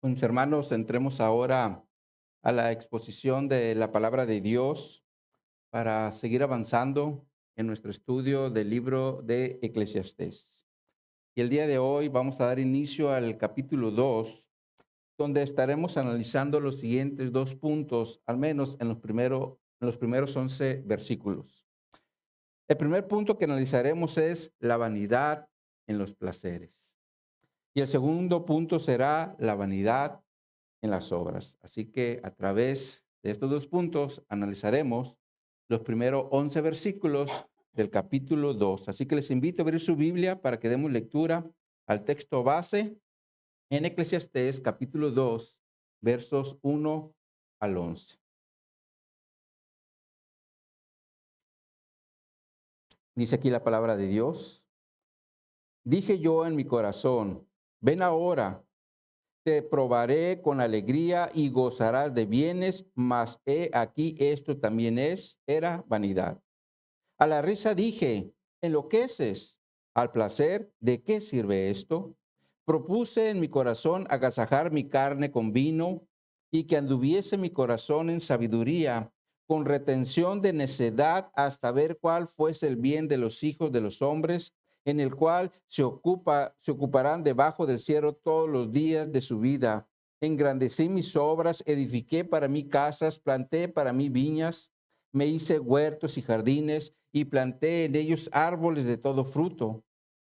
Mis hermanos, entremos ahora a la exposición de la palabra de Dios para seguir avanzando en nuestro estudio del libro de Eclesiastés. Y el día de hoy vamos a dar inicio al capítulo 2, donde estaremos analizando los siguientes dos puntos, al menos en los primeros 11 versículos. El primer punto que analizaremos es la vanidad en los placeres. Y el segundo punto será la vanidad en las obras. Así que a través de estos dos puntos analizaremos los primeros 11 versículos del capítulo 2. Así que les invito a abrir su Biblia para que demos lectura al texto base en Eclesiastés capítulo 2, versos 1 al 11. Dice aquí la palabra de Dios. Dije yo en mi corazón, ven ahora, te probaré con alegría y gozarás de bienes, mas he aquí esto también era vanidad. A la risa dije, enloqueces. Al placer, ¿de qué sirve esto? Propuse en mi corazón agasajar mi carne con vino y que anduviese mi corazón en sabiduría, con retención de necedad hasta ver cuál fuese el bien de los hijos de los hombres, en el cual se ocuparán debajo del cielo todos los días de su vida. Engrandecí mis obras, edifiqué para mí casas, planté para mí viñas, me hice huertos y jardines y planté en ellos árboles de todo fruto.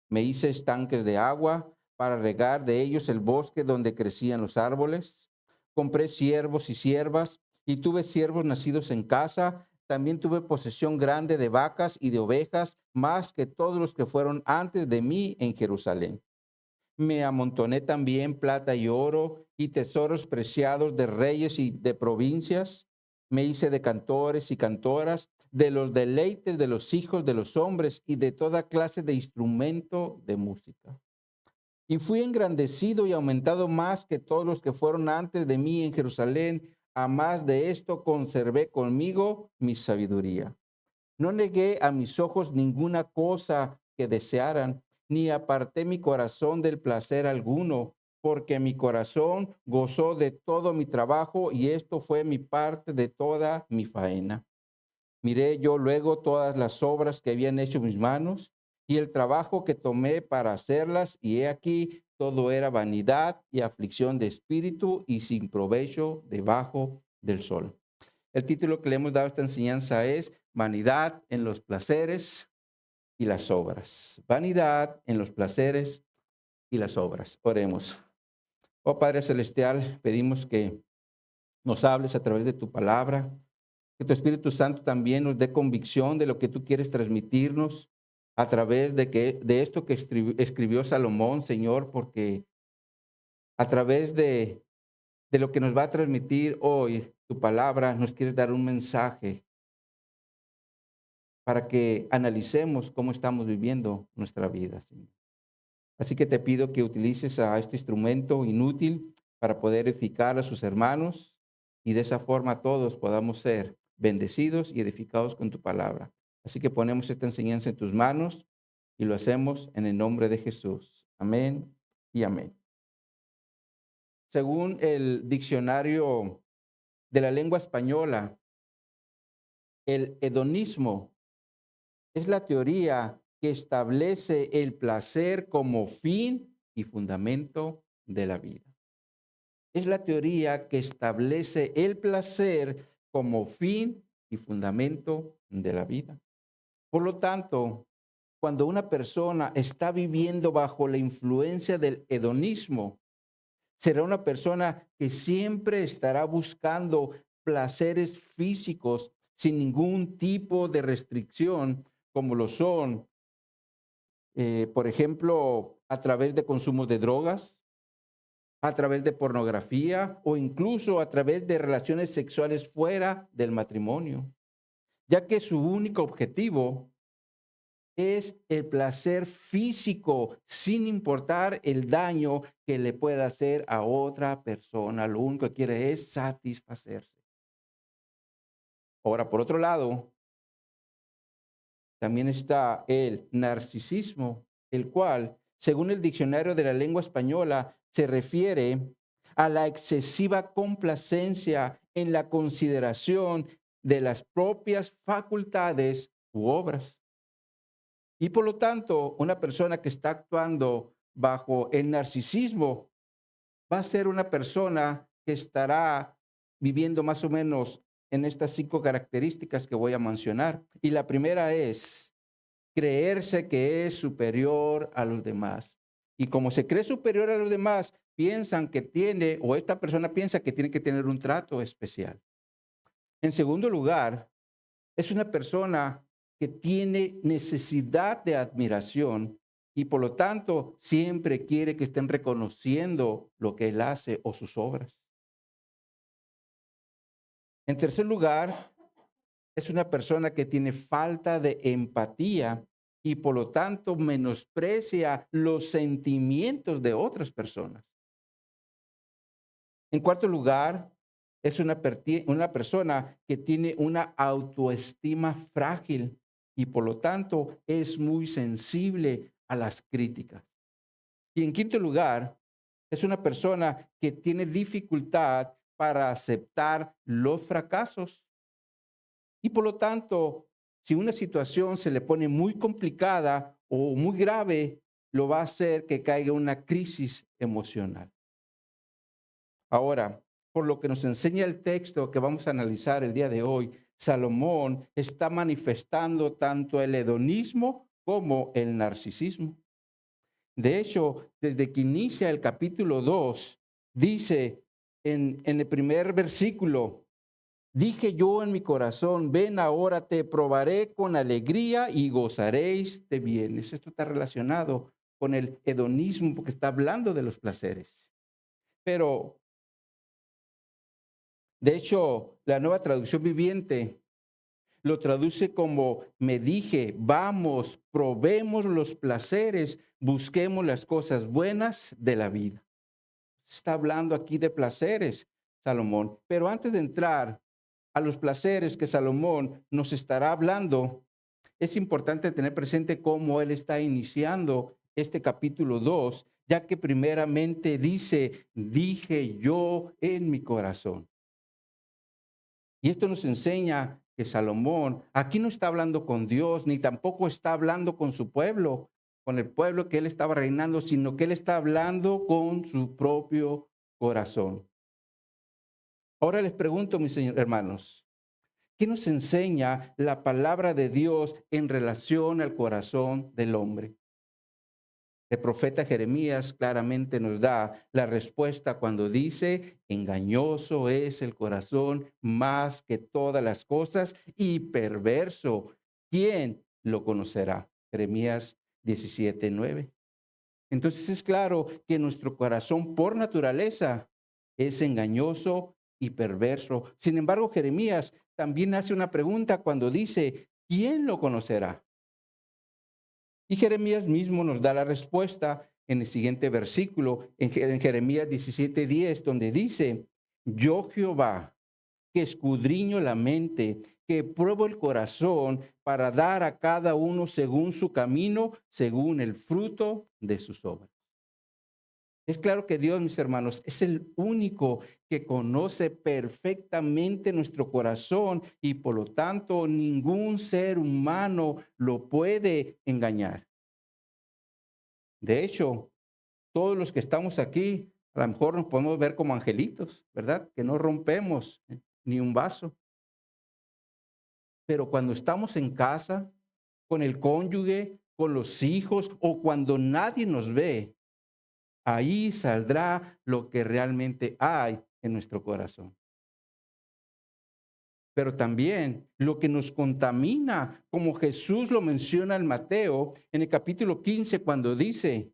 Me hice estanques de agua para regar de ellos el bosque donde crecían los árboles. Compré siervos y siervas y tuve siervos nacidos en casa. También tuve posesión grande de vacas y de ovejas, más que todos los que fueron antes de mí en Jerusalén. Me amontoné también plata y oro y tesoros preciados de reyes y de provincias. Me hice de cantores y cantoras, de los deleites de los hijos de los hombres y de toda clase de instrumento de música. Y fui engrandecido y aumentado más que todos los que fueron antes de mí en Jerusalén. A más de esto conservé conmigo mi sabiduría. No negué a mis ojos ninguna cosa que desearan, ni aparté mi corazón del placer alguno, porque mi corazón gozó de todo mi trabajo y esto fue mi parte de toda mi faena. Miré yo luego todas las obras que habían hecho mis manos y el trabajo que tomé para hacerlas, y he aquí todo era vanidad y aflicción de espíritu y sin provecho debajo del sol. El título que le hemos dado a esta enseñanza es Vanidad en los placeres y las obras. Vanidad en los placeres y las obras. Oremos. Oh Padre Celestial, pedimos que nos hables a través de tu palabra, que tu Espíritu Santo también nos dé convicción de lo que tú quieres transmitirnos a través de esto que escribió Salomón, Señor, porque a través de lo que nos va a transmitir hoy tu palabra, nos quieres dar un mensaje para que analicemos cómo estamos viviendo nuestra vida, Señor. Así que te pido que utilices a este instrumento inútil para poder edificar a sus hermanos y de esa forma todos podamos ser bendecidos y edificados con tu palabra. Así que ponemos esta enseñanza en tus manos y lo hacemos en el nombre de Jesús. Amén y amén. Según el diccionario de la lengua española, el hedonismo es la teoría que establece el placer como fin y fundamento de la vida. Es la teoría que establece el placer como fin y fundamento de la vida. Por lo tanto, cuando una persona está viviendo bajo la influencia del hedonismo, será una persona que siempre estará buscando placeres físicos sin ningún tipo de restricción, como lo son, por ejemplo, a través de consumo de drogas, a través de pornografía o incluso a través de relaciones sexuales fuera del matrimonio, ya que su único objetivo es el placer físico, sin importar el daño que le pueda hacer a otra persona. Lo único que quiere es satisfacerse. Ahora, por otro lado, también está el narcisismo, el cual, según el diccionario de la lengua española, se refiere a la excesiva complacencia en la consideración de las propias facultades u obras. Y por lo tanto, una persona que está actuando bajo el narcisismo va a ser una persona que estará viviendo más o menos en estas 5 características que voy a mencionar. Y la primera es creerse que es superior a los demás. Y como se cree superior a los demás, piensan que tiene, o esta persona piensa que tiene que tener un trato especial. En segundo lugar, es una persona que tiene necesidad de admiración y por lo tanto siempre quiere que estén reconociendo lo que él hace o sus obras. En tercer lugar, es una persona que tiene falta de empatía y por lo tanto menosprecia los sentimientos de otras personas. En cuarto lugar, es una persona que tiene una autoestima frágil y por lo tanto es muy sensible a las críticas. Y en quinto lugar, es una persona que tiene dificultad para aceptar los fracasos. Y por lo tanto, si una situación se le pone muy complicada o muy grave, lo va a hacer que caiga en una crisis emocional. Ahora, por lo que nos enseña el texto que vamos a analizar el día de hoy, Salomón está manifestando tanto el hedonismo como el narcisismo. De hecho, desde que inicia el capítulo 2, dice en el primer versículo, dije yo en mi corazón, ven ahora te probaré con alegría y gozaréis de bienes. Esto está relacionado con el hedonismo porque está hablando de los placeres. Pero, de hecho, la Nueva Traducción Viviente lo traduce como me dije, vamos, probemos los placeres, busquemos las cosas buenas de la vida. Está hablando aquí de placeres, Salomón. Pero antes de entrar a los placeres que Salomón nos estará hablando, es importante tener presente cómo él está iniciando este capítulo 2, ya que primeramente dice, dije yo en mi corazón. Y esto nos enseña que Salomón aquí no está hablando con Dios, ni tampoco está hablando con su pueblo, con el pueblo que él estaba reinando, sino que él está hablando con su propio corazón. Ahora les pregunto, mis hermanos, ¿qué nos enseña la palabra de Dios en relación al corazón del hombre? El profeta Jeremías claramente nos da la respuesta cuando dice, engañoso es el corazón más que todas las cosas y perverso. ¿Quién lo conocerá? Jeremías 17:9. Entonces es claro que nuestro corazón por naturaleza es engañoso y perverso. Sin embargo, Jeremías también hace una pregunta cuando dice, ¿quién lo conocerá? Y Jeremías mismo nos da la respuesta en el siguiente versículo, en Jeremías 17:10, donde dice, yo Jehová, que escudriño la mente, que pruebo el corazón para dar a cada uno según su camino, según el fruto de sus obras. Es claro que Dios, mis hermanos, es el único que conoce perfectamente nuestro corazón y por lo tanto ningún ser humano lo puede engañar. De hecho, todos los que estamos aquí, a lo mejor nos podemos ver como angelitos, ¿verdad? Que no rompemos ni un vaso. Pero cuando estamos en casa, con el cónyuge, con los hijos o cuando nadie nos ve, ahí saldrá lo que realmente hay en nuestro corazón. Pero también lo que nos contamina, como Jesús lo menciona en Mateo, en el capítulo 15, cuando dice,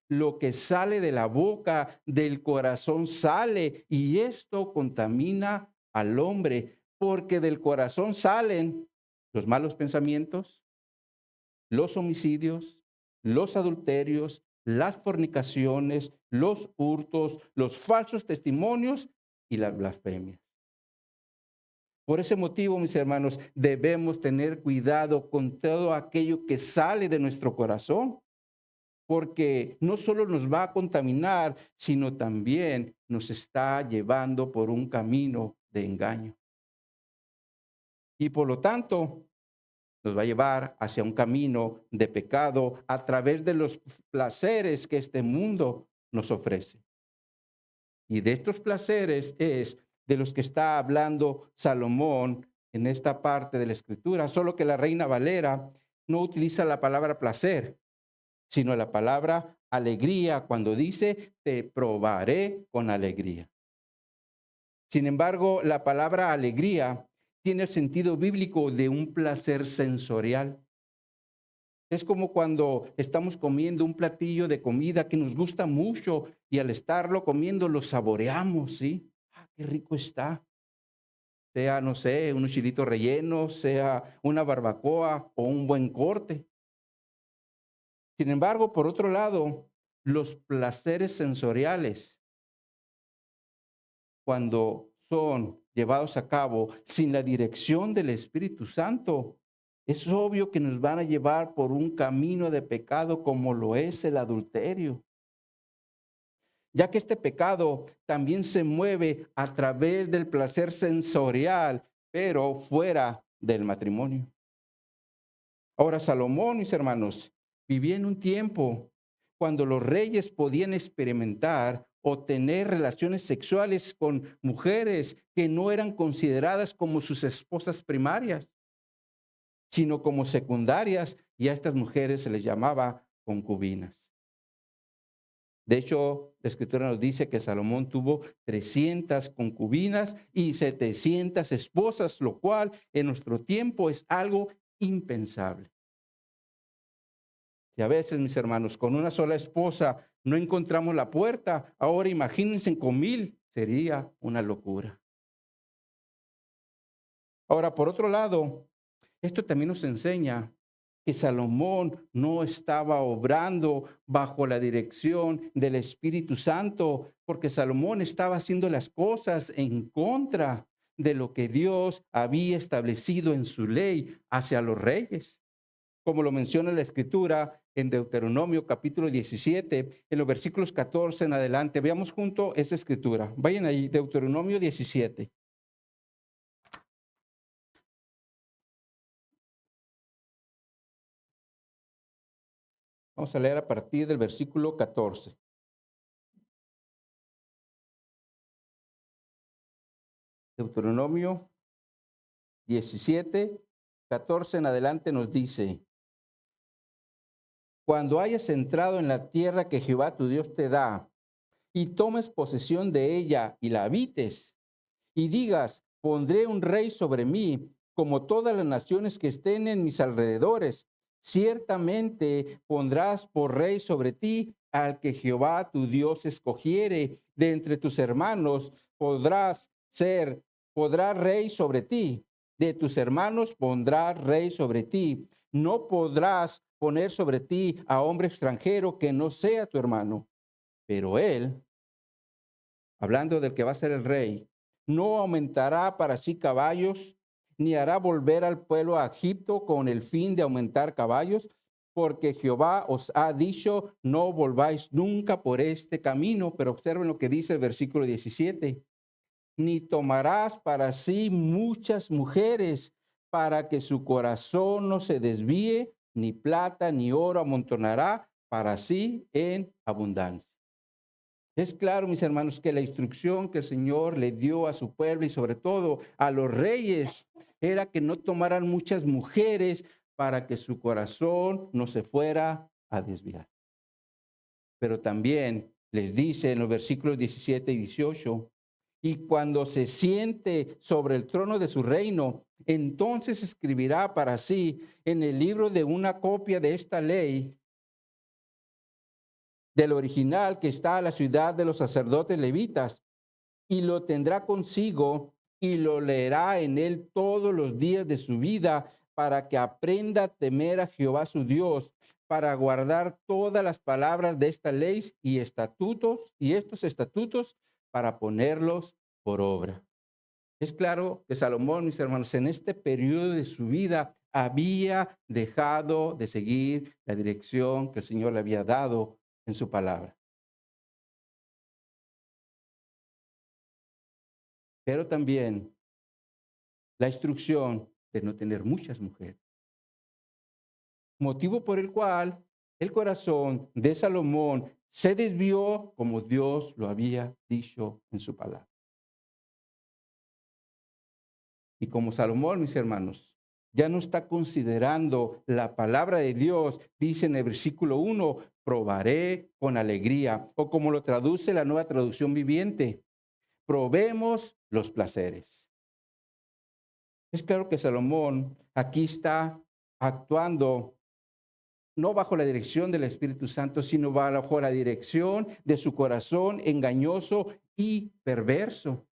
lo que sale de la boca, del corazón sale, y esto contamina al hombre, porque del corazón salen los malos pensamientos, los homicidios, los adulterios, las fornicaciones, los hurtos, los falsos testimonios y las blasfemias. Por ese motivo, mis hermanos, debemos tener cuidado con todo aquello que sale de nuestro corazón, porque no solo nos va a contaminar, sino también nos está llevando por un camino de engaño. Y por lo tanto, nos va a llevar hacia un camino de pecado a través de los placeres que este mundo nos ofrece. Y de estos placeres es de los que está hablando Salomón en esta parte de la escritura, solo que la Reina Valera no utiliza la palabra placer, sino la palabra alegría cuando dice, te probaré con alegría. Sin embargo, la palabra alegría tiene el sentido bíblico de un placer sensorial. Es como cuando estamos comiendo un platillo de comida que nos gusta mucho y al estarlo comiendo lo saboreamos, ¿sí? Ah, qué rico está. Sea, no sé, unos chilitos rellenos, sea una barbacoa o un buen corte. Sin embargo, por otro lado, los placeres sensoriales, cuando son llevados a cabo sin la dirección del Espíritu Santo, es obvio que nos van a llevar por un camino de pecado como lo es el adulterio, ya que este pecado también se mueve a través del placer sensorial, pero fuera del matrimonio. Ahora, Salomón, mis hermanos, vivía en un tiempo cuando los reyes podían experimentar o tener relaciones sexuales con mujeres que no eran consideradas como sus esposas primarias, sino como secundarias, y a estas mujeres se les llamaba concubinas. De hecho, la escritura nos dice que Salomón tuvo 300 concubinas y 700 esposas, lo cual en nuestro tiempo es algo impensable. Y a veces, mis hermanos, con una sola esposa no encontramos la puerta. Ahora imagínense con 1000, sería una locura. Ahora, por otro lado, esto también nos enseña que Salomón no estaba obrando bajo la dirección del Espíritu Santo, porque Salomón estaba haciendo las cosas en contra de lo que Dios había establecido en su ley hacia los reyes. Como lo menciona la Escritura en Deuteronomio capítulo 17, en los versículos 14 en adelante. Veamos junto esa Escritura. Vayan ahí, Deuteronomio 17. Vamos a leer a partir del versículo 14. Deuteronomio 17, 14 en adelante nos dice, cuando hayas entrado en la tierra que Jehová tu Dios te da, y tomes posesión de ella y la habites, y digas, pondré un rey sobre mí, como todas las naciones que estén en mis alrededores. Ciertamente pondrás por rey sobre ti al que Jehová tu Dios escogiere de entre tus hermanos, podrá rey sobre ti. De tus hermanos pondrá rey sobre ti. No podrás poner sobre ti a hombre extranjero que no sea tu hermano. Pero él, hablando del que va a ser el rey, no aumentará para sí caballos, ni hará volver al pueblo a Egipto con el fin de aumentar caballos, porque Jehová os ha dicho, no volváis nunca por este camino. Pero observen lo que dice el versículo 17. Ni tomarás para sí muchas mujeres, para que su corazón no se desvíe, ni plata ni oro amontonará para sí en abundancia. Es claro, mis hermanos, que la instrucción que el Señor le dio a su pueblo y sobre todo a los reyes era que no tomaran muchas mujeres para que su corazón no se fuera a desviar. Pero también les dice en los versículos 17 y 18, y cuando se siente sobre el trono de su reino, entonces escribirá para sí en el libro de una copia de esta ley del original que está a la ciudad de los sacerdotes levitas, y lo tendrá consigo y lo leerá en él todos los días de su vida para que aprenda a temer a Jehová su Dios, para guardar todas las palabras de esta ley y estatutos y estos estatutos para ponerlos por obra. Es claro que Salomón, mis hermanos, en este periodo de su vida había dejado de seguir la dirección que el Señor le había dado en su palabra. Pero también la instrucción de no tener muchas mujeres. Motivo por el cual el corazón de Salomón se desvió como Dios lo había dicho en su palabra. Y como Salomón, mis hermanos, ya no está considerando la palabra de Dios, dice en el versículo 1, probaré con alegría, o como lo traduce la Nueva Traducción Viviente, probemos los placeres. Es claro que Salomón aquí está actuando no bajo la dirección del Espíritu Santo, sino bajo la dirección de su corazón engañoso y perverso.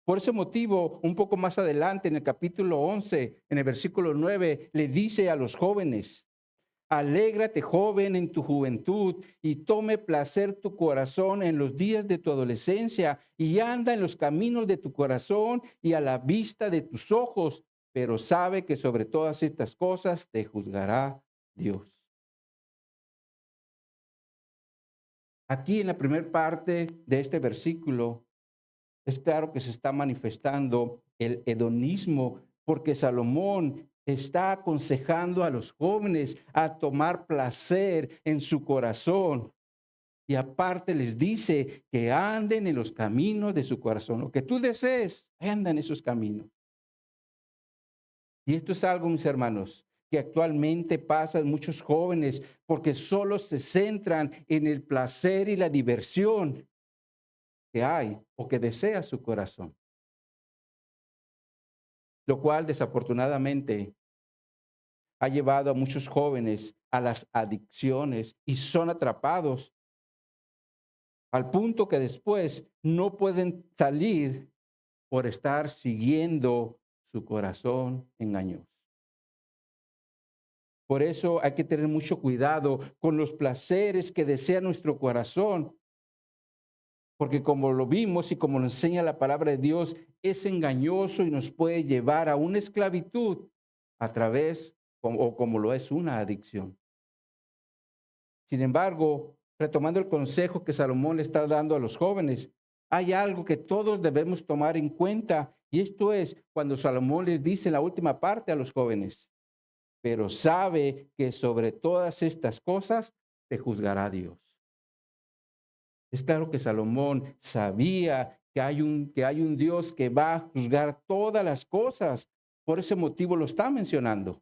Por ese motivo, un poco más adelante, en el capítulo 11, en el versículo 9, le dice a los jóvenes, alégrate, joven, en tu juventud, y tome placer tu corazón en los días de tu adolescencia, y anda en los caminos de tu corazón y a la vista de tus ojos, pero sabe que sobre todas estas cosas te juzgará Dios. Aquí en la primera parte de este versículo, es claro que se está manifestando el hedonismo, porque Salomón está aconsejando a los jóvenes a tomar placer en su corazón. Y aparte les dice que anden en los caminos de su corazón. Lo que tú desees, anda en esos caminos. Y esto es algo, mis hermanos, que actualmente pasa en muchos jóvenes porque solo se centran en el placer y la diversión que hay o que desea su corazón. Lo cual desafortunadamente ha llevado a muchos jóvenes a las adicciones y son atrapados al punto que después no pueden salir por estar siguiendo su corazón engañoso. Por eso hay que tener mucho cuidado con los placeres que desea nuestro corazón, porque como lo vimos y como lo enseña la palabra de Dios, es engañoso y nos puede llevar a una esclavitud a través o como lo es una adicción. Sin embargo, retomando el consejo que Salomón le está dando a los jóvenes, hay algo que todos debemos tomar en cuenta y esto es cuando Salomón les dice en la última parte a los jóvenes, pero sabe que sobre todas estas cosas te juzgará Dios. Es claro que Salomón sabía que hay un Dios que va a juzgar todas las cosas. Por ese motivo lo está mencionando.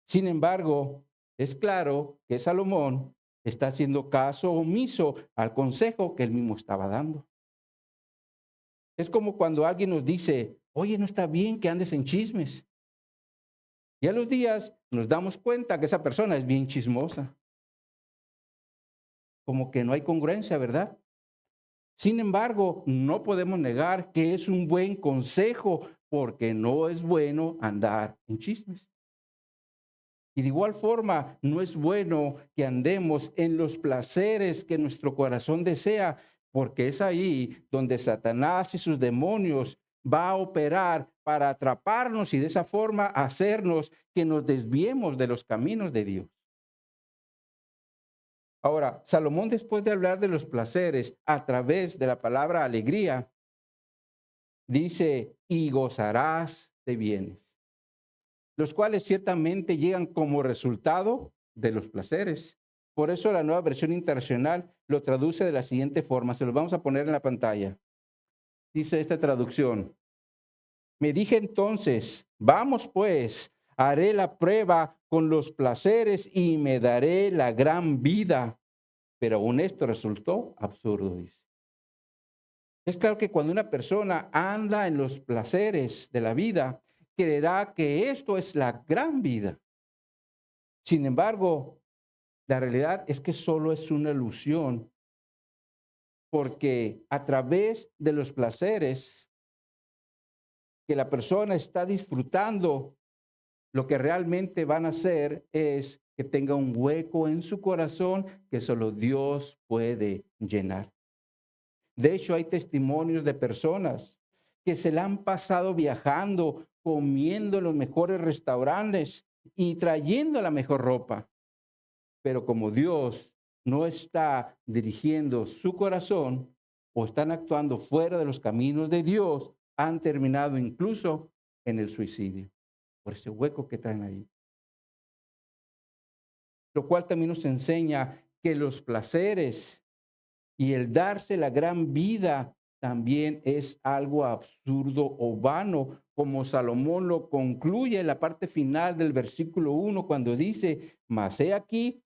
Sin embargo, es claro que Salomón está haciendo caso omiso al consejo que él mismo estaba dando. Es como cuando alguien nos dice, oye, no está bien que andes en chismes. Y a los días nos damos cuenta que esa persona es bien chismosa. Como que no hay congruencia, ¿verdad? Sin embargo, no podemos negar que es un buen consejo porque no es bueno andar en chismes. Y de igual forma, no es bueno que andemos en los placeres que nuestro corazón desea, porque es ahí donde Satanás y sus demonios va a operar para atraparnos y de esa forma hacernos que nos desviemos de los caminos de Dios. Ahora, Salomón, después de hablar de los placeres a través de la palabra alegría, dice, y gozarás de bienes, los cuales ciertamente llegan como resultado de los placeres. Por eso la Nueva Versión Internacional lo traduce de la siguiente forma. Se los vamos a poner en la pantalla. Dice esta traducción. Me dije entonces, vamos pues, haré la prueba con los placeres y me daré la gran vida. Pero aún esto resultó absurdo, dice. Es claro que cuando una persona anda en los placeres de la vida, creerá que esto es la gran vida. Sin embargo, la realidad es que solo es una ilusión, porque a través de los placeres que la persona está disfrutando, lo que realmente van a hacer es que tenga un hueco en su corazón que solo Dios puede llenar. De hecho, hay testimonios de personas que se la han pasado viajando comiendo en los mejores restaurantes y trayendo la mejor ropa. Pero como Dios no está dirigiendo su corazón o están actuando fuera de los caminos de Dios, han terminado incluso en el suicidio, por ese hueco que traen ahí. Lo cual también nos enseña que los placeres y el darse la gran vida también es algo absurdo o vano, como Salomón lo concluye en la parte final del versículo 1, cuando dice, mas he aquí,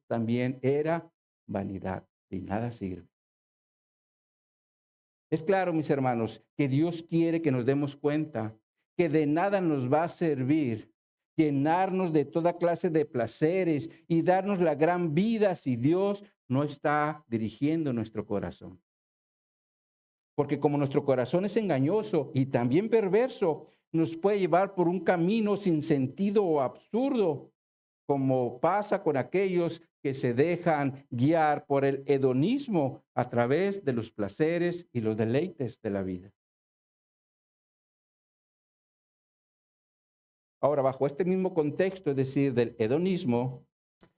también era vanidad y nada sirve. Es claro, mis hermanos, que Dios quiere que nos demos cuenta que de nada nos va a servir llenarnos de toda clase de placeres y darnos la gran vida si Dios no está dirigiendo nuestro corazón. Porque como nuestro corazón es engañoso y también perverso, nos puede llevar por un camino sin sentido o absurdo, como pasa con aquellos que se dejan guiar por el hedonismo a través de los placeres y los deleites de la vida. Ahora, bajo este mismo contexto, es decir, del hedonismo,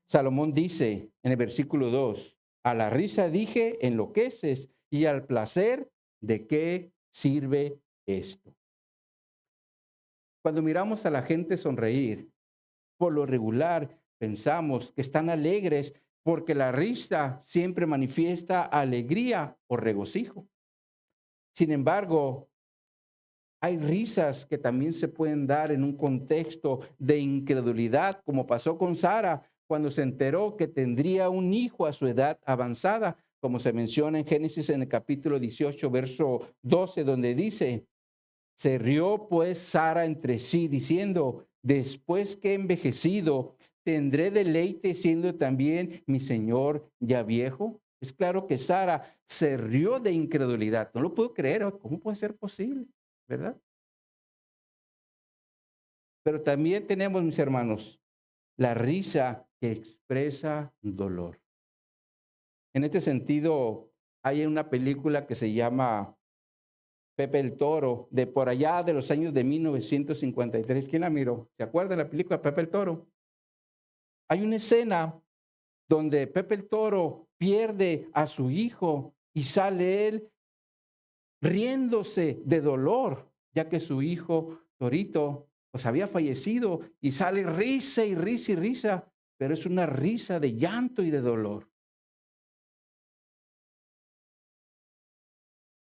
Salomón dice en el versículo 2, a la risa dije, enloqueces, y al placer, ¿de qué sirve esto? Cuando miramos a la gente sonreír, por lo regular pensamos que están alegres porque la risa siempre manifiesta alegría o regocijo. Sin embargo, hay risas que también se pueden dar en un contexto de incredulidad, como pasó con Sara cuando se enteró que tendría un hijo a su edad avanzada, como se menciona en Génesis en el capítulo 18, verso 12, donde dice, se rió pues Sara entre sí, diciendo, después que he envejecido, ¿tendré deleite siendo también mi señor ya viejo? Es claro que Sara se rió de incredulidad. No lo puedo creer. ¿Cómo puede ser posible? ¿Verdad? Pero también tenemos, mis hermanos, la risa que expresa dolor. En este sentido, hay una película que se llama Pepe el Toro, de por allá de los años de 1953. ¿Quién la miró? ¿Se acuerda de la película Pepe el Toro? Hay una escena donde Pepe el Toro pierde a su hijo y sale él riéndose de dolor, ya que su hijo Torito pues había fallecido y sale risa y risa y risa, pero es una risa de llanto y de dolor.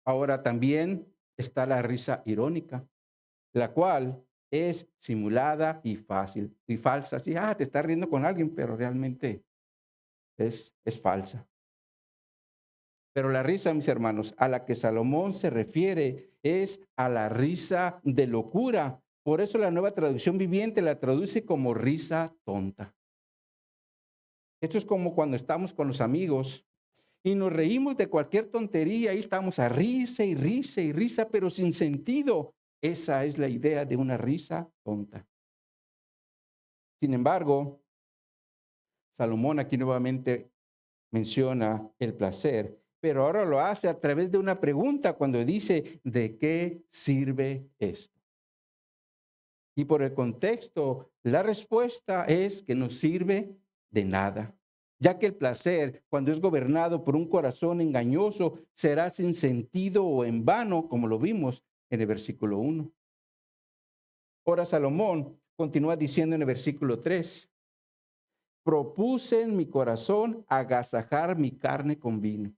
Ahora también está la risa irónica, la cual es simulada y fácil y falsa. Sí, te estás riendo con alguien, pero realmente es falsa. Pero la risa, mis hermanos, a la que Salomón se refiere es a la risa de locura. Por eso la Nueva Traducción Viviente la traduce como risa tonta. Esto es como cuando estamos con los amigos y nos reímos de cualquier tontería y estamos a risa y risa y risa, pero sin sentido. Esa es la idea de una risa tonta. Sin embargo, Salomón aquí nuevamente menciona el placer, pero ahora lo hace a través de una pregunta cuando dice, ¿de qué sirve esto? Y por el contexto, la respuesta es que no sirve de nada, ya que el placer, cuando es gobernado por un corazón engañoso, será sin sentido o en vano, como lo vimos en el versículo 1. Ahora Salomón continúa diciendo en el versículo 3, propuse en mi corazón agasajar mi carne con vino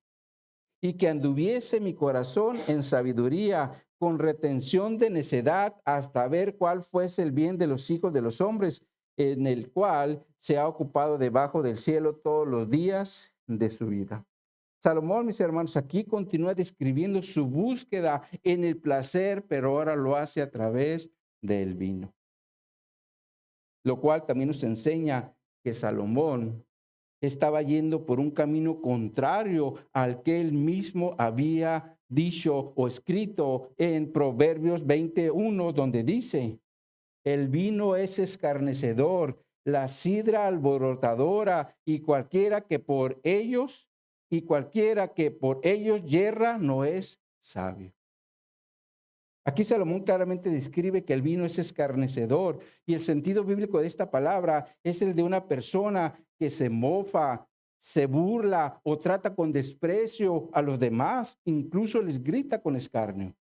y que anduviese mi corazón en sabiduría, con retención de necedad, hasta ver cuál fuese el bien de los hijos de los hombres, en el cual se ha ocupado debajo del cielo todos los días de su vida. Salomón, mis hermanos, aquí continúa describiendo su búsqueda en el placer, pero ahora lo hace a través del vino. Lo cual también nos enseña que Salomón estaba yendo por un camino contrario al que él mismo había dicho o escrito en Proverbios 21, donde dice, el vino es escarnecedor, la sidra alborotadora, y cualquiera que por ellos yerra no es sabio. Aquí Salomón claramente describe que el vino es escarnecedor y el sentido bíblico de esta palabra es el de una persona que se mofa, se burla o trata con desprecio a los demás, incluso les grita con escarnio.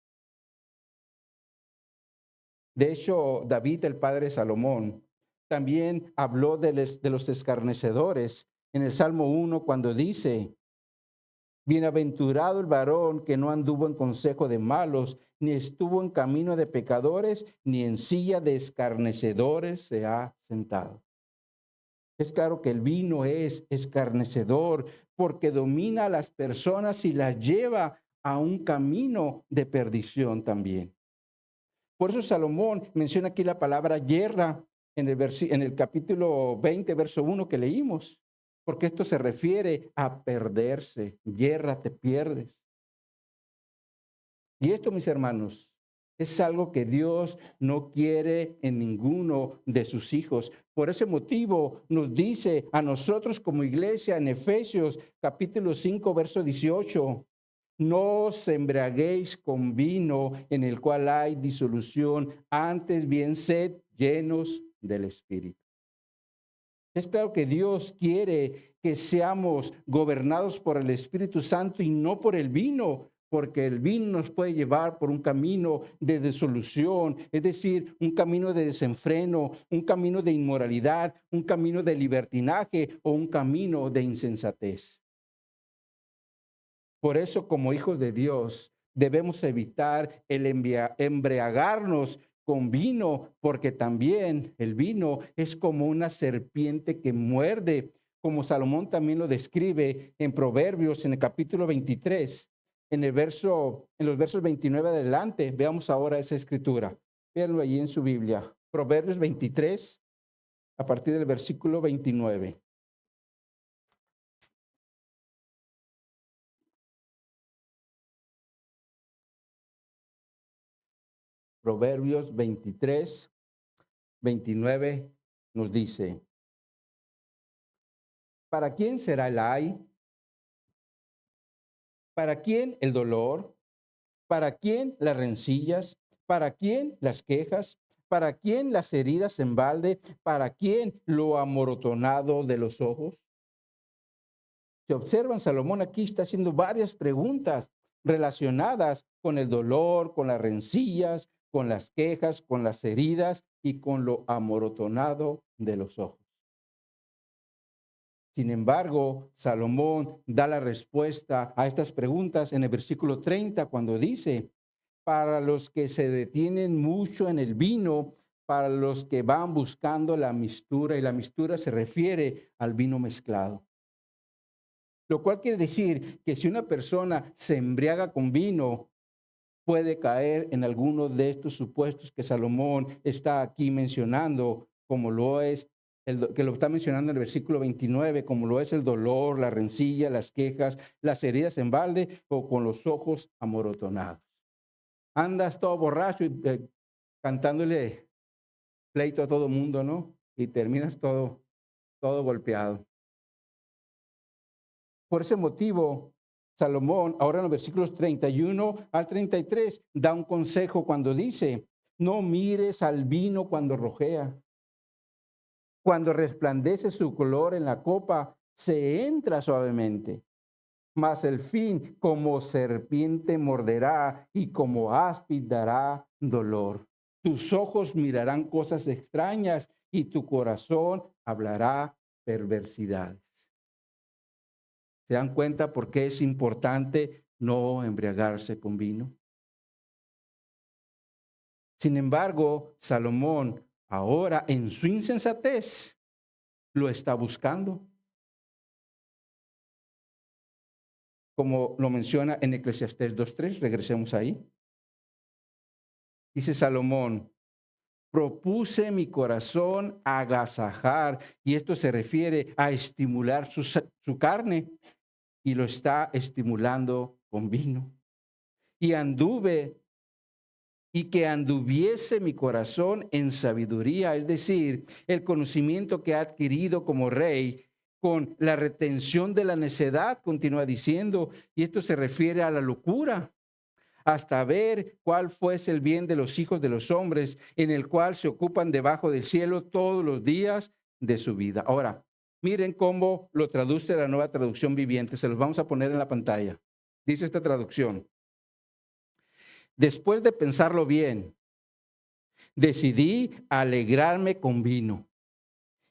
De hecho, David, el padre de Salomón, también habló de los escarnecedores en el Salmo 1 cuando dice: bienaventurado el varón que no anduvo en consejo de malos, ni estuvo en camino de pecadores, ni en silla de escarnecedores se ha sentado. Es claro que el vino es escarnecedor porque domina a las personas y las lleva a un camino de perdición también. Por eso Salomón menciona aquí la palabra yerra en el capítulo 20, verso 1 que leímos, porque esto se refiere a perderse. Yerra, te pierdes. Y esto, mis hermanos, es algo que Dios no quiere en ninguno de sus hijos. Por ese motivo nos dice a nosotros como iglesia en Efesios capítulo 5, verso 18, no os embriaguéis con vino en el cual hay disolución, antes bien sed llenos del Espíritu. Es claro que Dios quiere que seamos gobernados por el Espíritu Santo y no por el vino, porque el vino nos puede llevar por un camino de disolución, es decir, un camino de desenfreno, un camino de inmoralidad, un camino de libertinaje o un camino de insensatez. Por eso, como hijos de Dios, debemos evitar el embriagarnos con vino, porque también el vino es como una serpiente que muerde, como Salomón también lo describe en Proverbios, en el capítulo 23, en los versos 29 adelante. Veamos ahora esa escritura. Véanlo allí en su Biblia. Proverbios 23, a partir del versículo 29. Proverbios 23, 29 nos dice: ¿para quién será el ay? ¿Para quién el dolor? ¿Para quién las rencillas? ¿Para quién las quejas? ¿Para quién las heridas en balde? ¿Para quién lo amorotonado de los ojos? Si observan, Salomón aquí está haciendo varias preguntas relacionadas con el dolor, con las rencillas, con las quejas, con las heridas y con lo amorotonado de los ojos. Sin embargo, Salomón da la respuesta a estas preguntas en el versículo 30 cuando dice: para los que se detienen mucho en el vino, para los que van buscando la mistura, y la mistura se refiere al vino mezclado. Lo cual quiere decir que si una persona se embriaga con vino, puede caer en alguno de estos supuestos que Salomón está aquí mencionando, como lo es, que lo está mencionando en el versículo 29, como lo es el dolor, la rencilla, las quejas, las heridas en balde o con los ojos amorotonados. Andas todo borracho y cantándole pleito a todo mundo, ¿no? Y terminas todo golpeado. Por ese motivo, Salomón, ahora en los versículos 31 al 33, da un consejo cuando dice: no mires al vino cuando rojea. Cuando resplandece su color en la copa, se entra suavemente. Mas el fin como serpiente morderá y como áspid dará dolor. Tus ojos mirarán cosas extrañas y tu corazón hablará perversidades. ¿Se dan cuenta por qué es importante no embriagarse con vino? Sin embargo, Salomón ahora en su insensatez lo está buscando, como lo menciona en Eclesiastés 2:3. Regresemos ahí. Dice Salomón: propuse mi corazón agasajar, y esto se refiere a estimular su carne, y lo está estimulando con vino. Y que anduviese mi corazón en sabiduría, es decir, el conocimiento que ha adquirido como rey con la retención de la necedad, continúa diciendo, y esto se refiere a la locura, hasta ver cuál fuese el bien de los hijos de los hombres, en el cual se ocupan debajo del cielo todos los días de su vida. Ahora, miren cómo lo traduce la Nueva Traducción Viviente. Se los vamos a poner en la pantalla. Dice esta traducción: después de pensarlo bien, decidí alegrarme con vino.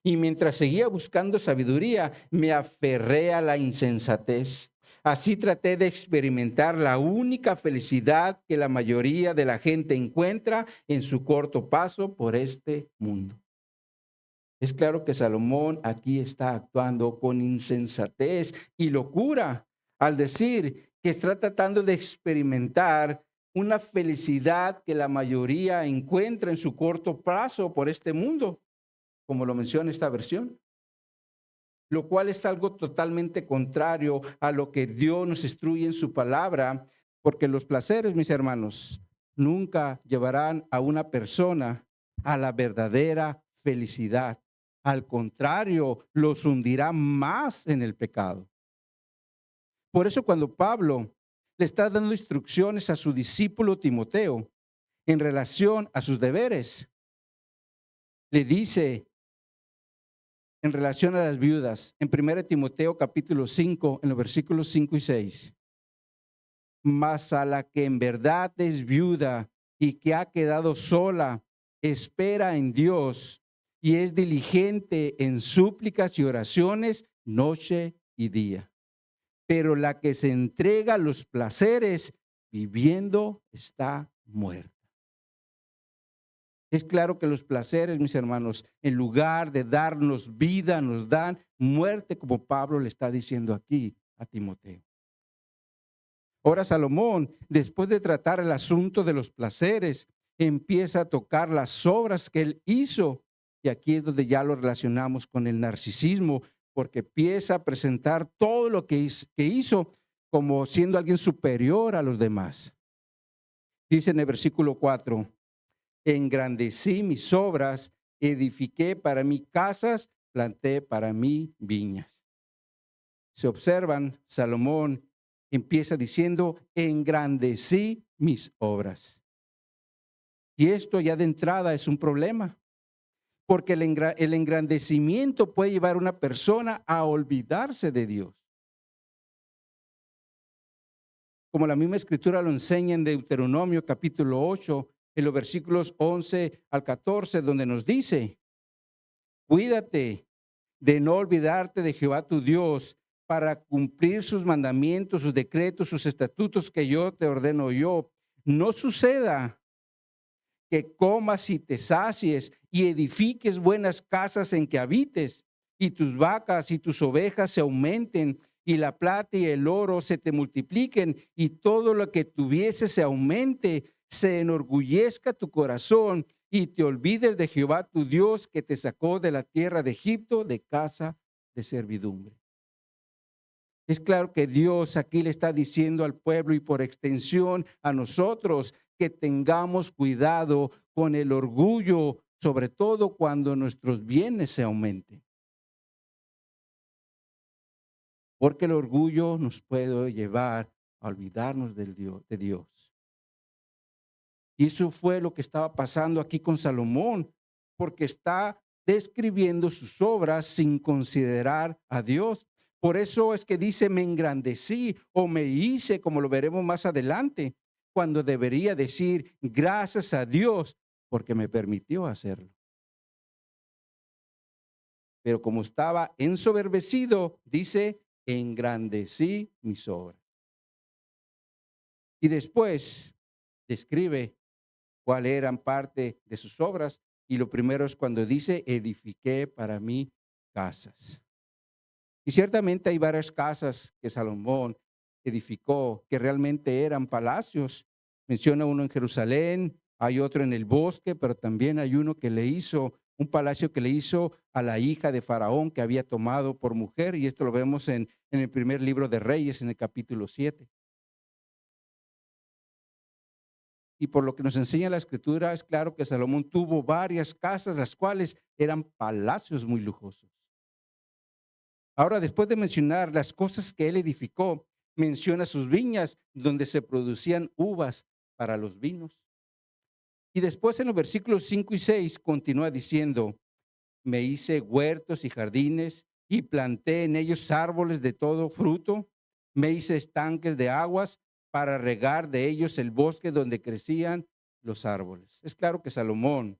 Y mientras seguía buscando sabiduría, me aferré a la insensatez. Así traté de experimentar la única felicidad que la mayoría de la gente encuentra en su corto paso por este mundo. Es claro que Salomón aquí está actuando con insensatez y locura al decir que está tratando de experimentar una felicidad que la mayoría encuentra en su corto plazo por este mundo, como lo menciona esta versión, lo cual es algo totalmente contrario a lo que Dios nos instruye en su palabra, porque los placeres, mis hermanos, nunca llevarán a una persona a la verdadera felicidad. Al contrario, los hundirá más en el pecado. Por eso cuando Pablo le está dando instrucciones a su discípulo Timoteo en relación a sus deberes, le dice en relación a las viudas, en 1 Timoteo capítulo 5, en los versículos 5 y 6. Mas a la que en verdad es viuda y que ha quedado sola, espera en Dios y es diligente en súplicas y oraciones noche y día. Pero la que se entrega a los placeres viviendo está muerta. Es claro que los placeres, mis hermanos, en lugar de darnos vida, nos dan muerte, como Pablo le está diciendo aquí a Timoteo. Ahora Salomón, después de tratar el asunto de los placeres, empieza a tocar las obras que él hizo. Y aquí es donde ya lo relacionamos con el narcisismo, porque empieza a presentar todo lo que hizo como siendo alguien superior a los demás. Dice en el versículo 4. Engrandecí mis obras, edifiqué para mí casas, planté para mí viñas. Se observan, Salomón empieza diciendo, engrandecí mis obras. Y esto ya de entrada es un problema, porque el engrandecimiento puede llevar a una persona a olvidarse de Dios. Como la misma escritura lo enseña en Deuteronomio capítulo 8, en los versículos 11 al 14, donde nos dice, cuídate de no olvidarte de Jehová tu Dios para cumplir sus mandamientos, sus decretos, sus estatutos que yo te ordeno yo. No suceda que comas y te sacies y edifiques buenas casas en que habites y tus vacas y tus ovejas se aumenten y la plata y el oro se te multipliquen y todo lo que tuviese se aumente, se enorgullezca tu corazón y te olvides de Jehová tu Dios que te sacó de la tierra de Egipto de casa de servidumbre. Es claro que Dios aquí le está diciendo al pueblo y por extensión a nosotros que tengamos cuidado con el orgullo, sobre todo cuando nuestros bienes se aumenten. Porque el orgullo nos puede llevar a olvidarnos de Dios. Y eso fue lo que estaba pasando aquí con Salomón, porque está describiendo sus obras sin considerar a Dios. Por eso es que dice, me engrandecí o me hice, como lo veremos más adelante, cuando debería decir, gracias a Dios, porque me permitió hacerlo. Pero como estaba ensoberbecido, dice, engrandecí mis obras. Y después describe cuáles eran parte de sus obras. Y lo primero es cuando dice, edifiqué para mí casas. Y ciertamente hay varias casas que Salomón edificó que realmente eran palacios. Menciona uno en Jerusalén, hay otro en el bosque, pero también hay uno que le hizo, un palacio que le hizo a la hija de Faraón que había tomado por mujer. Y esto lo vemos en el primer libro de Reyes, en el capítulo 7. Y por lo que nos enseña la escritura, es claro que Salomón tuvo varias casas, las cuales eran palacios muy lujosos. Ahora, después de mencionar las cosas que él edificó, menciona sus viñas donde se producían uvas para los vinos. Y después en los versículos 5 y 6 continúa diciendo, me hice huertos y jardines y planté en ellos árboles de todo fruto. Me hice estanques de aguas para regar de ellos el bosque donde crecían los árboles. Es claro que Salomón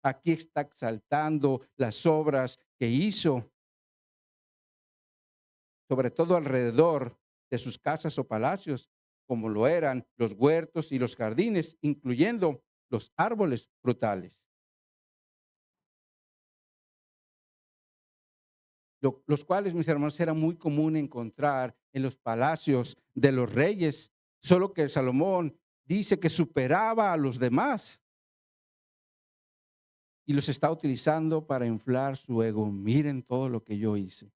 aquí está exaltando las obras que hizo, sobre todo alrededor de sus casas o palacios, como lo eran los huertos y los jardines, incluyendo los árboles frutales. Los cuales, mis hermanos, era muy común encontrar en los palacios de los reyes, solo que Salomón dice que superaba a los demás y los está utilizando para inflar su ego. Miren todo lo que yo hice.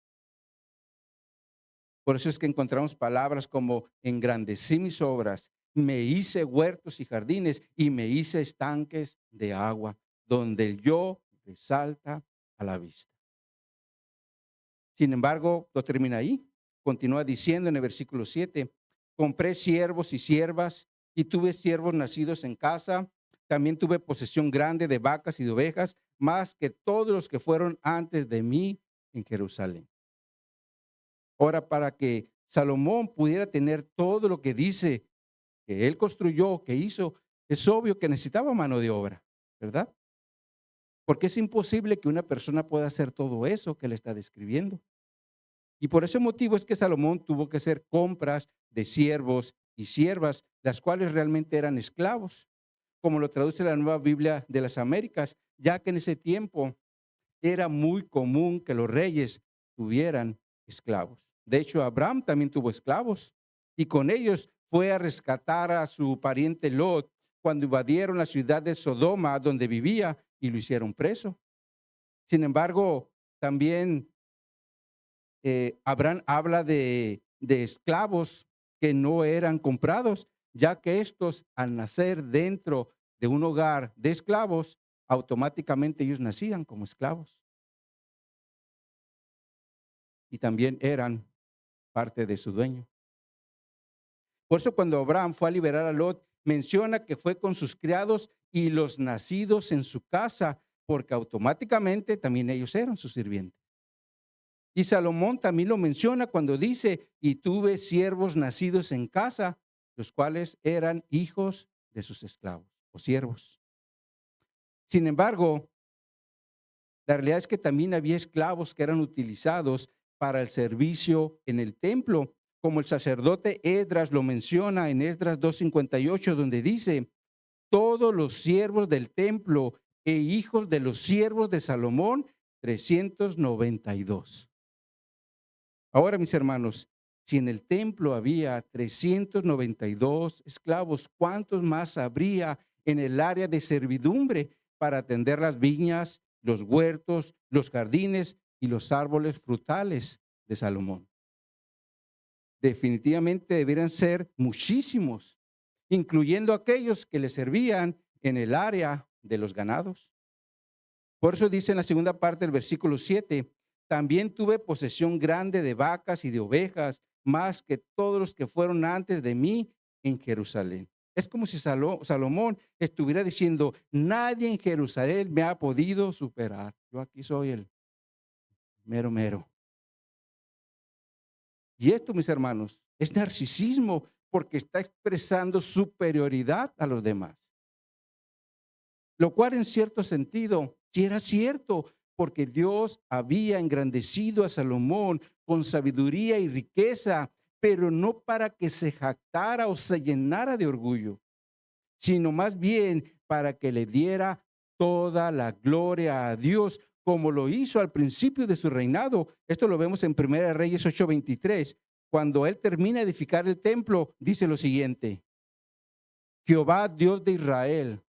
Por eso es que encontramos palabras como engrandecí mis obras, me hice huertos y jardines y me hice estanques de agua, donde el yo resalta a la vista. Sin embargo, no termina ahí. Continúa diciendo en el versículo 7, compré siervos y siervas y tuve siervos nacidos en casa. También tuve posesión grande de vacas y de ovejas, más que todos los que fueron antes de mí en Jerusalén. Ahora, para que Salomón pudiera tener todo lo que dice que él construyó, que hizo, es obvio que necesitaba mano de obra, ¿verdad? Porque es imposible que una persona pueda hacer todo eso que le está describiendo. Y por ese motivo es que Salomón tuvo que hacer compras de siervos y siervas, las cuales realmente eran esclavos, como lo traduce la Nueva Biblia de las Américas, ya que en ese tiempo era muy común que los reyes tuvieran esclavos. De hecho, Abraham también tuvo esclavos y con ellos fue a rescatar a su pariente Lot cuando invadieron la ciudad de Sodoma donde vivía y lo hicieron preso. Sin embargo, también Abraham habla de esclavos que no eran comprados, ya que estos al nacer dentro de un hogar de esclavos, automáticamente ellos nacían como esclavos y también eran parte de su dueño. Por eso cuando Abraham fue a liberar a Lot, menciona que fue con sus criados y los nacidos en su casa, porque automáticamente también ellos eran sus sirvientes. Y Salomón también lo menciona cuando dice, y tuve siervos nacidos en casa, los cuales eran hijos de sus esclavos o siervos. Sin embargo, la realidad es que también había esclavos que eran utilizados para el servicio en el templo, como el sacerdote Esdras lo menciona en Esdras 2:58, donde dice, todos los siervos del templo e hijos de los siervos de Salomón, 392. Ahora, mis hermanos, si en el templo había 392 esclavos, ¿cuántos más habría en el área de servidumbre para atender las viñas, los huertos, los jardines y los árboles frutales de Salomón? Definitivamente deberían ser muchísimos, incluyendo aquellos que le servían en el área de los ganados. Por eso dice en la segunda parte del versículo 7, también tuve posesión grande de vacas y de ovejas, más que todos los que fueron antes de mí en Jerusalén. Es como si Salomón estuviera diciendo, nadie en Jerusalén me ha podido superar. Yo aquí soy el mero mero. Y esto, mis hermanos, es narcisismo porque está expresando superioridad a los demás. Lo cual en cierto sentido sí era cierto, porque Dios había engrandecido a Salomón con sabiduría y riqueza, pero no para que se jactara o se llenara de orgullo, sino más bien para que le diera toda la gloria a Dios, como lo hizo al principio de su reinado. Esto lo vemos en 1 Reyes 8:23. Cuando él termina de edificar el templo, dice lo siguiente: Jehová, Dios de Israel,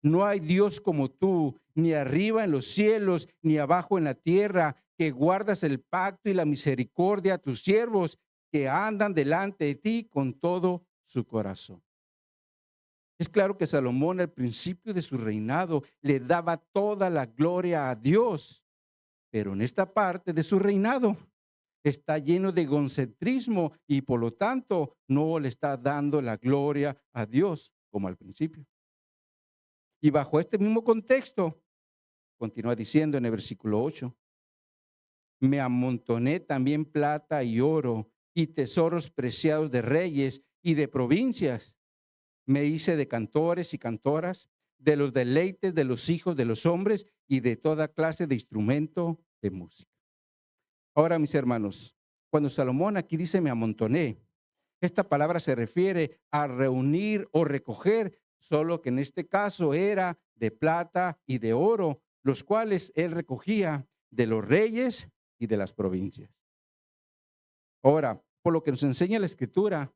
no hay Dios como tú, ni arriba en los cielos, ni abajo en la tierra, que guardas el pacto y la misericordia a tus siervos que andan delante de ti con todo su corazón. Es claro que Salomón al principio de su reinado le daba toda la gloria a Dios, pero en esta parte de su reinado está lleno de egocentrismo y por lo tanto no le está dando la gloria a Dios como al principio. Y bajo este mismo contexto, continúa diciendo en el versículo 8, me amontoné también plata y oro y tesoros preciados de reyes y de provincias. Me hice de cantores y cantoras, de los deleites de los hijos de los hombres y de toda clase de instrumento de música. Ahora, mis hermanos, cuando Salomón aquí dice me amontoné, esta palabra se refiere a reunir o recoger, solo que en este caso era de plata y de oro, los cuales él recogía de los reyes y de las provincias. Ahora, por lo que nos enseña la Escritura,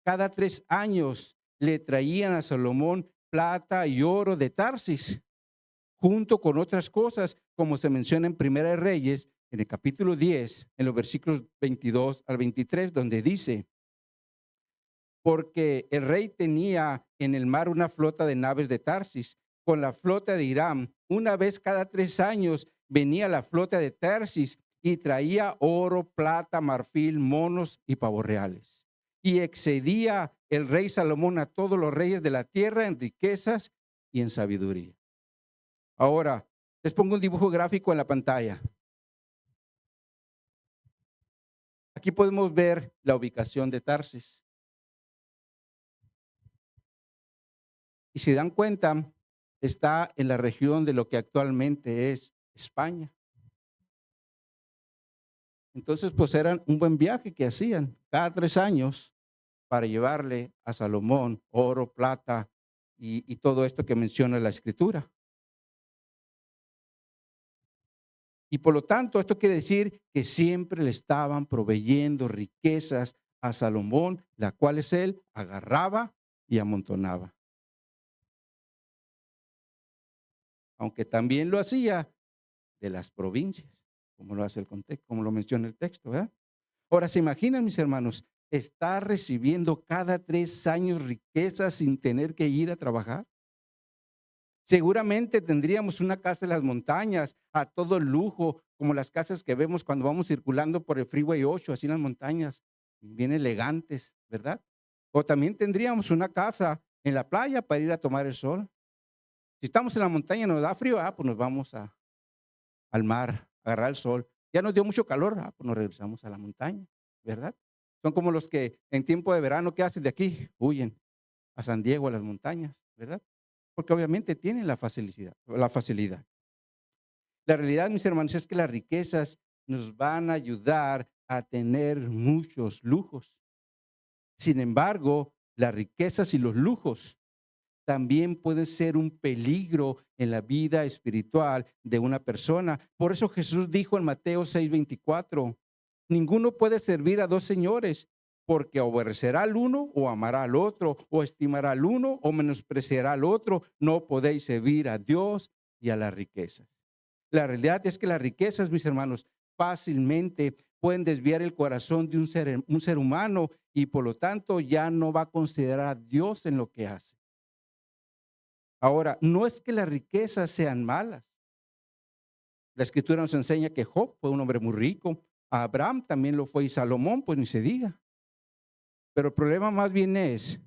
cada 3 años le traían a Salomón plata y oro de Tarsis, junto con otras cosas, como se menciona en Primera de Reyes, en el capítulo 10, en los versículos 22 al 23, donde dice, porque el rey tenía en el mar una flota de naves de Tarsis, con la flota de Hiram. Una vez cada 3 años venía la flota de Tarsis y traía oro, plata, marfil, monos y pavos reales. Y excedía el rey Salomón a todos los reyes de la tierra en riquezas y en sabiduría. Ahora, les pongo un dibujo gráfico en la pantalla. Aquí podemos ver la ubicación de Tarsis. Y si dan cuenta, está en la región de lo que actualmente es España. Entonces, pues eran un buen viaje que hacían cada 3 años para llevarle a Salomón oro, plata y todo esto que menciona la Escritura. Y por lo tanto, esto quiere decir que siempre le estaban proveyendo riquezas a Salomón, las cuales él agarraba y amontonaba. Aunque también lo hacía de las provincias, como lo hace el contexto, como lo menciona el texto, ¿verdad? Ahora, ¿se imaginan, mis hermanos, estar recibiendo cada 3 años riquezas sin tener que ir a trabajar? Seguramente tendríamos una casa en las montañas, a todo lujo, como las casas que vemos cuando vamos circulando por el Freeway 8, así en las montañas, bien elegantes, ¿verdad? O también tendríamos una casa en la playa para ir a tomar el sol. Si estamos en la montaña y nos da frío, pues nos vamos al mar, a agarrar el sol. Ya nos dio mucho calor, pues nos regresamos a la montaña, ¿verdad? Son como los que en tiempo de verano, ¿qué hacen de aquí? Huyen a San Diego, a las montañas, ¿verdad? Porque obviamente tienen la facilidad, la facilidad. La realidad, mis hermanos, es que las riquezas nos van a ayudar a tener muchos lujos. Sin embargo, las riquezas y los lujos también pueden ser un peligro en la vida espiritual de una persona. Por eso Jesús dijo en Mateo 6:24, ninguno puede servir a dos señores, porque aborrecerá al uno o amará al otro, o estimará al uno o menospreciará al otro. No podéis servir a Dios y a las riquezas. La realidad es que las riquezas, mis hermanos, fácilmente pueden desviar el corazón de un ser humano y por lo tanto ya no va a considerar a Dios en lo que hace. Ahora, no es que las riquezas sean malas. La Escritura nos enseña que Job fue un hombre muy rico, Abraham también lo fue y Salomón, pues ni se diga. Pero el problema más bien es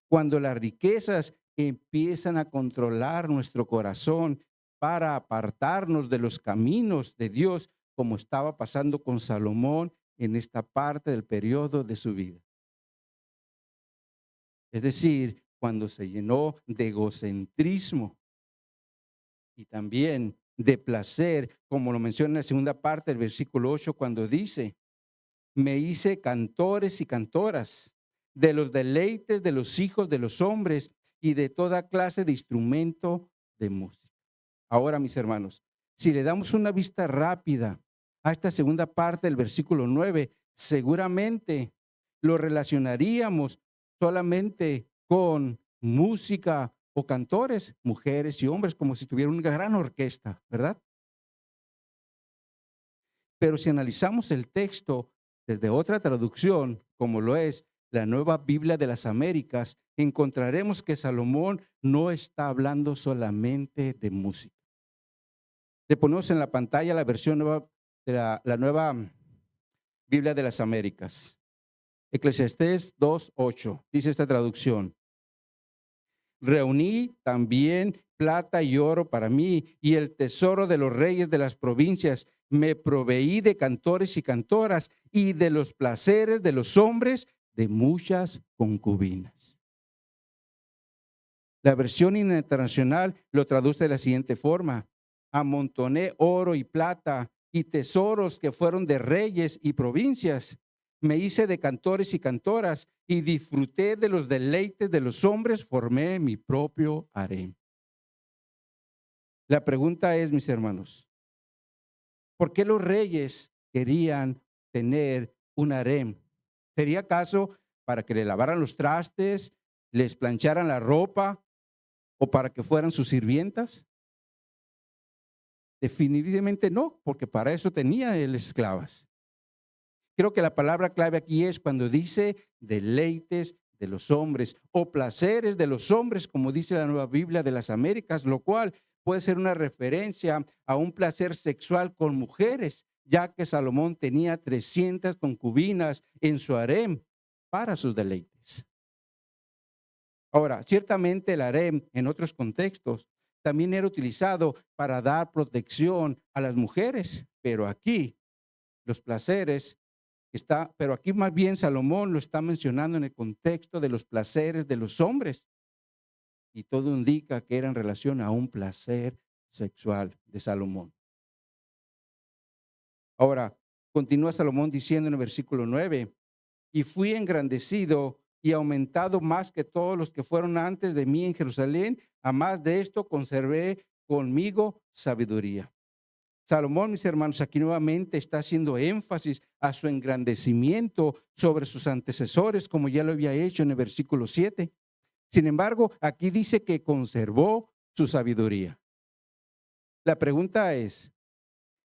cuando las riquezas empiezan a controlar nuestro corazón para apartarnos de los caminos de Dios, como estaba pasando con Salomón en esta parte del periodo de su vida. Es decir, cuando se llenó de egocentrismo y también de placer, como lo menciona en la segunda parte del versículo 8, cuando dice, me hice cantores y cantoras de los deleites de los hijos de los hombres y de toda clase de instrumento de música. Ahora, mis hermanos, si le damos una vista rápida a esta segunda parte del versículo 9, seguramente lo relacionaríamos solamente con música o cantores, mujeres y hombres, como si tuviera una gran orquesta, ¿verdad? Pero si analizamos el texto desde otra traducción, como lo es la Nueva Biblia de las Américas, encontraremos que Salomón no está hablando solamente de música. Le ponemos en la pantalla la versión nueva de la nueva Biblia de las Américas. Eclesiastés 2:8, dice esta traducción. Reuní también plata y oro para mí y el tesoro de los reyes de las provincias. Me proveí de cantores y cantoras y de los placeres de los hombres de muchas concubinas. La versión internacional lo traduce de la siguiente forma. Amontoné oro y plata y tesoros que fueron de reyes y provincias. Me hice de cantores y cantoras y disfruté de los deleites de los hombres, formé mi propio harén. La pregunta es, mis hermanos, ¿por qué los reyes querían tener un harén? ¿Sería acaso para que le lavaran los trastes, les plancharan la ropa o para que fueran sus sirvientas? Definitivamente no, porque para eso tenía él esclavas. Creo que la palabra clave aquí es cuando dice deleites de los hombres o placeres de los hombres, como dice la Nueva Biblia de las Américas, lo cual puede ser una referencia a un placer sexual con mujeres, ya que Salomón tenía 300 concubinas en su harem para sus deleites. Ahora, ciertamente el harem en otros contextos también era utilizado para dar protección a las mujeres, pero aquí los placeres pero aquí más bien Salomón lo está mencionando en el contexto de los placeres de los hombres y todo indica que era en relación a un placer sexual de Salomón. Ahora, continúa Salomón diciendo en el versículo 9, y fui engrandecido y aumentado más que todos los que fueron antes de mí en Jerusalén, a más de esto conservé conmigo sabiduría. Salomón, mis hermanos, aquí nuevamente está haciendo énfasis a su engrandecimiento sobre sus antecesores, como ya lo había hecho en el versículo 7. Sin embargo, aquí dice que conservó su sabiduría. La pregunta es,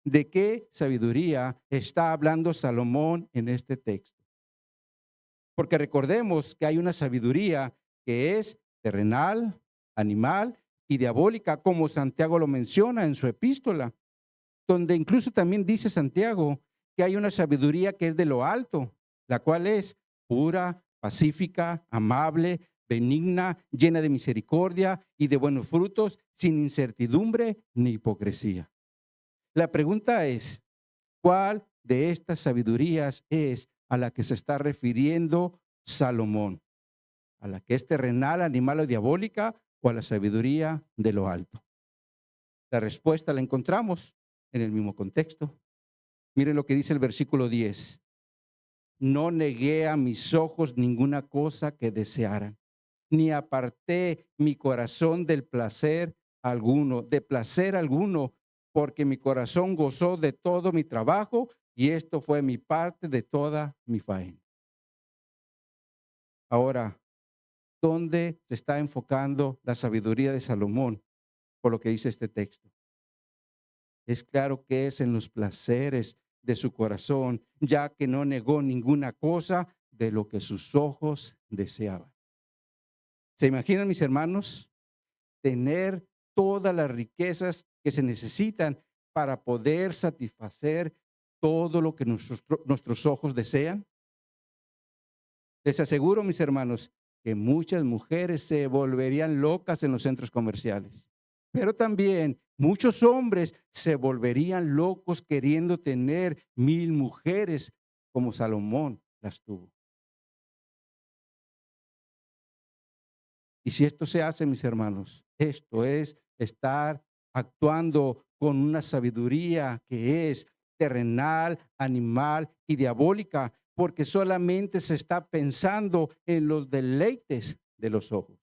¿de qué sabiduría está hablando Salomón en este texto? Porque recordemos que hay una sabiduría que es terrenal, animal y diabólica, como Santiago lo menciona en su epístola, donde incluso también dice Santiago que hay una sabiduría que es de lo alto, la cual es pura, pacífica, amable, benigna, llena de misericordia y de buenos frutos, sin incertidumbre ni hipocresía. La pregunta es, ¿cuál de estas sabidurías es a la que se está refiriendo Salomón? ¿A la que es terrenal, animal o diabólica o a la sabiduría de lo alto? La respuesta la encontramos en el mismo contexto. Miren lo que dice el versículo 10. No negué a mis ojos ninguna cosa que desearan, ni aparté mi corazón de placer alguno, porque mi corazón gozó de todo mi trabajo y esto fue mi parte de toda mi faena. Ahora, ¿dónde se está enfocando la sabiduría de Salomón? Por lo que dice este texto. Es claro que es en los placeres de su corazón, ya que no negó ninguna cosa de lo que sus ojos deseaban. ¿Se imaginan, mis hermanos, tener todas las riquezas que se necesitan para poder satisfacer todo lo que nuestros ojos desean? Les aseguro, mis hermanos, que muchas mujeres se volverían locas en los centros comerciales, pero también muchos hombres se volverían locos queriendo tener 1000 mujeres como Salomón las tuvo. Y si esto se hace, mis hermanos, esto es estar actuando con una sabiduría que es terrenal, animal y diabólica, porque solamente se está pensando en los deleites de los ojos.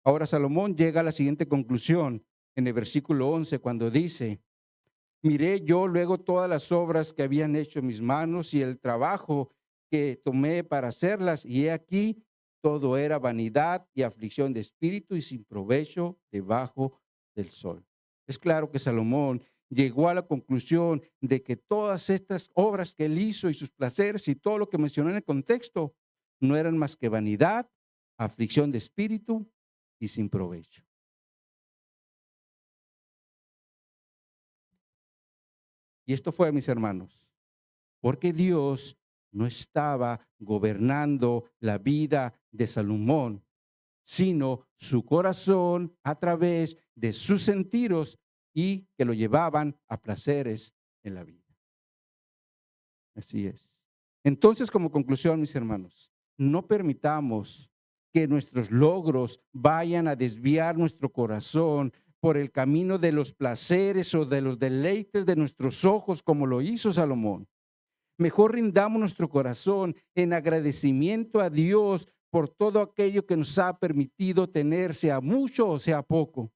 Ahora Salomón llega a la siguiente conclusión en el versículo 11 cuando dice, miré yo luego todas las obras que habían hecho mis manos y el trabajo que tomé para hacerlas, y he aquí, todo era vanidad y aflicción de espíritu y sin provecho debajo del sol. Es claro que Salomón llegó a la conclusión de que todas estas obras que él hizo y sus placeres y todo lo que mencionó en el contexto no eran más que vanidad, aflicción de espíritu y sin provecho. Y esto fue, mis hermanos, porque Dios no estaba gobernando la vida de Salomón, sino su corazón a través de sus sentidos y que lo llevaban a placeres en la vida. Así es. Entonces, como conclusión, mis hermanos, no permitamos que nuestros logros vayan a desviar nuestro corazón por el camino de los placeres o de los deleites de nuestros ojos, como lo hizo Salomón. Mejor rindamos nuestro corazón en agradecimiento a Dios por todo aquello que nos ha permitido tener, sea mucho o sea poco,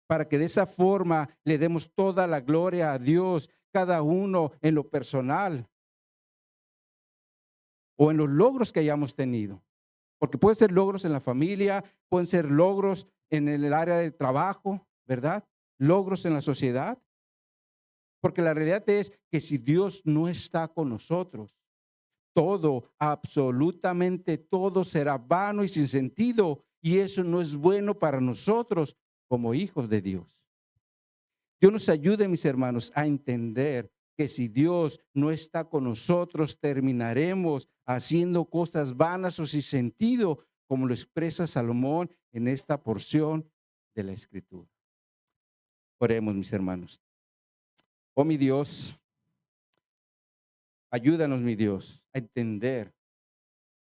para que de esa forma le demos toda la gloria a Dios, cada uno en lo personal o en los logros que hayamos tenido. Porque pueden ser logros en la familia, pueden ser logros en el área de trabajo, ¿verdad? Logros en la sociedad. Porque la realidad es que si Dios no está con nosotros, todo, absolutamente todo será vano y sin sentido. Y eso no es bueno para nosotros como hijos de Dios. Dios nos ayude, mis hermanos, a entender que si Dios no está con nosotros, terminaremos haciendo cosas vanas o sin sentido, como lo expresa Salomón en esta porción de la Escritura. Oremos, mis hermanos. Oh, mi Dios, ayúdanos, mi Dios, a entender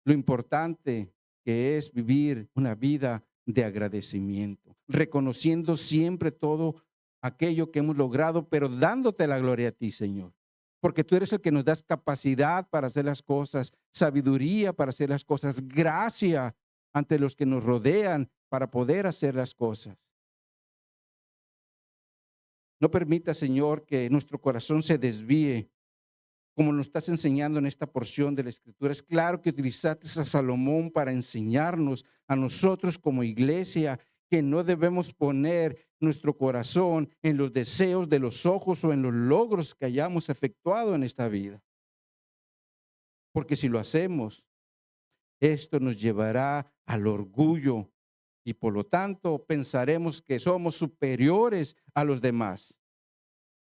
lo importante que es vivir una vida de agradecimiento, reconociendo siempre todo aquello que hemos logrado, pero dándote la gloria a ti, Señor. Porque tú eres el que nos das capacidad para hacer las cosas, sabiduría para hacer las cosas, gracia ante los que nos rodean para poder hacer las cosas. No permita, Señor, que nuestro corazón se desvíe como nos estás enseñando en esta porción de la Escritura. Es claro que utilizaste a Salomón para enseñarnos a nosotros como iglesia que no debemos poner nuestro corazón en los deseos de los ojos o en los logros que hayamos efectuado en esta vida. Porque si lo hacemos, esto nos llevará al orgullo y por lo tanto pensaremos que somos superiores a los demás.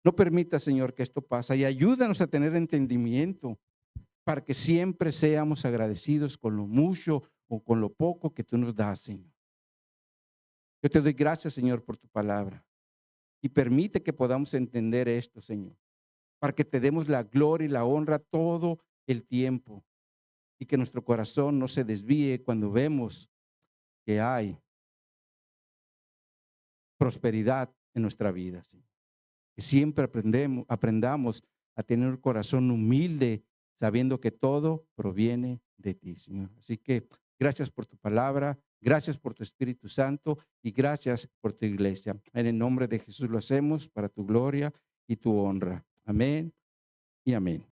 No permita, Señor, que esto pase y ayúdanos a tener entendimiento para que siempre seamos agradecidos con lo mucho o con lo poco que tú nos das, Señor. Yo te doy gracias, Señor, por tu palabra y permite que podamos entender esto, Señor, para que te demos la gloria y la honra todo el tiempo y que nuestro corazón no se desvíe cuando vemos que hay prosperidad en nuestra vida, Señor. Que siempre aprendamos a tener un corazón humilde, sabiendo que todo proviene de ti, Señor. Así que gracias por tu palabra, gracias por tu Espíritu Santo y gracias por tu iglesia. En el nombre de Jesús lo hacemos para tu gloria y tu honra. Amén y amén.